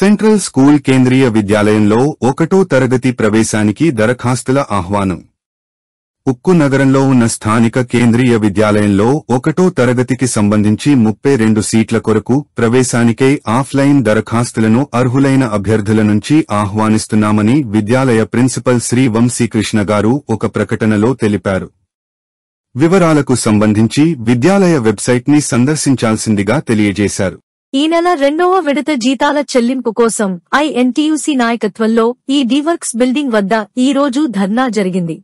Central school కేంద్రీయ విద్యాలయంలో 1వ తరగతి ప్రవేశానికి దరఖాస్తుల ఆహ్వానం. ఉక్కు నగరంలో ఉన్న స్థానిక కేంద్రీయ విద్యాలయంలో 1వ తరగతికి సంబంధించి 32 సీట్ల కొరకు ప్రవేశానికై ఆఫ్లైన్ దరఖాస్తులను అర్హులైన అభ్యర్థుల నుంచి ఆహ్వానిస్తున్నామని విద్యాలయ ప్రిన్సిపల్ శ్రీ వంశీకృష్ణ గారు ఒక ప్రకటనలో తెలిపారు. వివరాలకు సంబంధించి విద్యాలయ వెబ్సైట్ని సందర్శించాల్సిందిగా తెలియజేశారు. ఈ నెల 2వ విడత జీతాల చెల్లింపు కోసం ఐఎన్టీయూసీ నాయకత్వంలో ఈ డీవర్క్స్ బిల్డింగ్ వద్ద ఈ రోజు ధర్నా జరిగింది.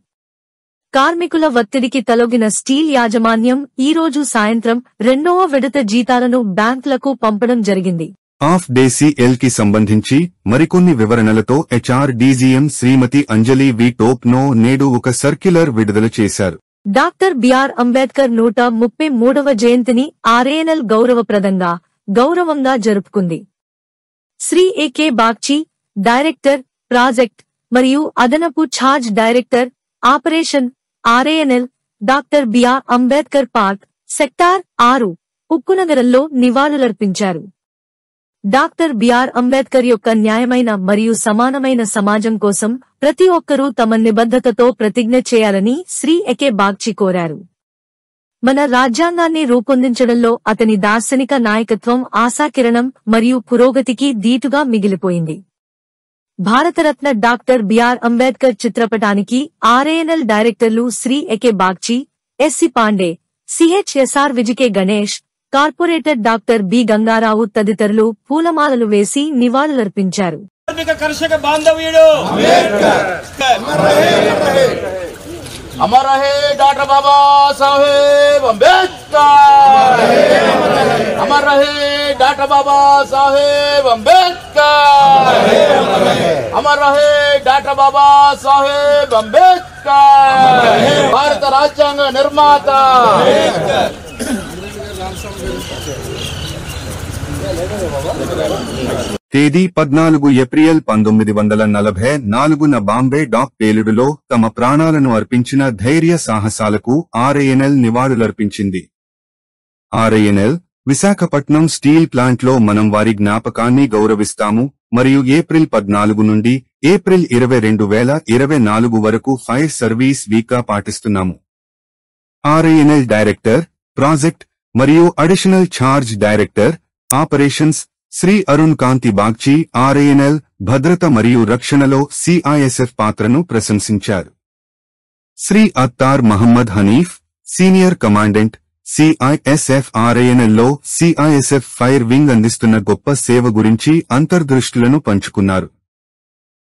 కార్మికుల ఒత్తిడికి తలొగిన స్టీల్ యాజమాన్యం ఈ రోజు సాయంత్రం 2వ విడత జీతాలను బ్యాంకులకు పంపడం జరిగింది. ఆఫ్ డే CL కి సంబంధించి మరికొన్ని వివరణలతో HR DGM శ్రీమతి అంజలి వి టోప్నో నేడు ఒక సర్క్యులర్ విడుదల చేశారు. డాక్టర్ బిఆర్ అంబేద్కర్ 133వ జయంతిని RANL గౌరవంగా జరుపుకుంది. Shri AK Bagchi, director, project మరియు అదనపు charge director, operation, RANL, doctor BR Ambedkar park, sector 6, ఉక్కునగరంలో నివాళులర్పించారు. డాక్టర్ బిఆర్ అంబేద్కర్ యొక్క న్యాయమైన మరియు సమానమైన సమాజం కోసం ప్రతి ఒక్కరూ తమ నిబద్ధతతో ప్రతిజ్ఞ చేయాలని శ్రీ AK బాగ్చి కోరారు. మన రాజ్యాంగాన్ని రూపొందించడంలో అతని దార్శనిక నాయకత్వం ఆశాకిరణం మరియు పురోగతికి దీటుగా మిగిలిపోయింది. భారతరత్న డాక్టర్ బిఆర్ అంబేద్కర్ చిత్రపటానికి RANL డైరెక్టర్లు Shri AK Bagchi, SC Pande, CHSR VGK Ganesh, corporator doctor B Gangarao తదితరులు పూలమాలలు వేసి నివాళులర్పించారు. अमर रहे डॉक्टर बाबा साहेब अम्बेडकर, अमर रहे डॉक्टर बाबा साहेब अम्बेडकर, अमर रहे डॉक्टर बाबा साहेब अम्बेडकर, भारत राज्यांग निर्माता. తేదీ 14 ఏప్రిల్ 1944న బాంబే డాక్ పేలుడులో తమ ప్రాణాలను అర్పించిన ధైర్య సాహసాలకు RANL నివాళులర్పించింది. RANL విశాఖపట్నం స్టీల్ ప్లాంట్లో మనం వారి జ్ఞాపకాన్ని గౌరవిస్తాము మరియు ఏప్రిల్ 14 నుండి ఏప్రిల్ 20, 2024 వరకు ఫైర్ సర్వీస్ వీక్గా పాటిస్తున్నాము. RANL డైరెక్టర్, ప్రాజెక్ట్ మరియు additional charge director, operations Shri Arun Kanti Bagchi RANL భద్రత మరియు రక్షణలో CISF పాత్రను ప్రశంసించారు. Shri Attar Mohammed Hanif, senior commandant, CISF RANLలో CISF ఫైర్ వింగ్ అందిస్తున్న గొప్ప సేవ గురించి అంతర్దృష్టులను పంచుకున్నారు.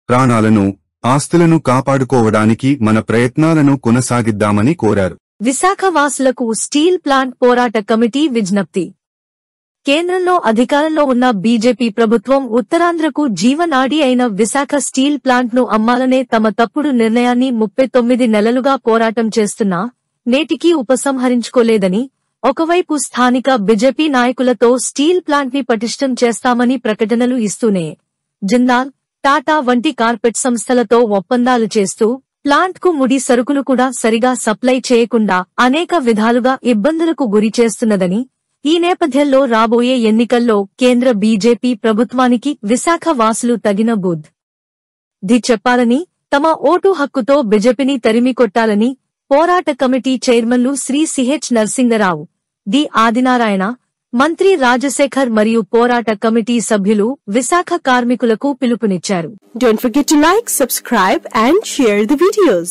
ప్రాణాలను, ఆస్తులను కాపాడుకోవడానికి మన ప్రయత్నాలను కొనసాగిద్దామని కోరారు. విశాఖ వాసులకు స్టీల్ ప్లాంట్ పోరాట కమిటీ విజ్ఞప్తి. కేంద్రంలో అధికారంలో ఉన్న బీజేపీ ప్రభుత్వం ఉత్తరాంధ్రకు జీవనాడి అయిన విశాఖ స్టీల్ ప్లాంట్ను అమ్మాలనే తమ తప్పుడు నిర్ణయాన్ని 39 నెలలుగా పోరాటం చేస్తున్నా నేటికీ ఉపసంహరించుకోలేదని, ఒకవైపు స్థానిక బీజేపీ నాయకులతో స్టీల్ ప్లాంట్ని పటిష్టం చేస్తామని ప్రకటనలు ఇస్తూనే జిందాల్, టాటా వంటి కార్పొరేట్ సంస్థలతో ఒప్పందాలు చేస్తూ ప్లాంట్కు ముడి సరుకులు కూడా సరిగా సప్లై చేయకుండా అనేక విధాలుగా ఇబ్బందులకు గురి చేస్తున్నదని, ఈ నేపథ్యంలో రాబోయే ఎన్నికల్లో కేంద్ర బీజేపీ ప్రభుత్వానికి విశాఖ వాసులు తగిన బుద్ధి చెప్పాలని, తమ ఓటు హక్కుతో బీజేపీని తరిమికొట్టాలని పోరాట కమిటీ చైర్మన్లు శ్రీ CH నరసింగరావు, డి ఆదినారాయణ, మంత్రి రాజశేఖర్ మరియు పోరాట కమిటీ సభ్యులు విశాఖ కార్మికులకు పిలుపునిచ్చారు. Don't forget to like, subscribe and share the videos.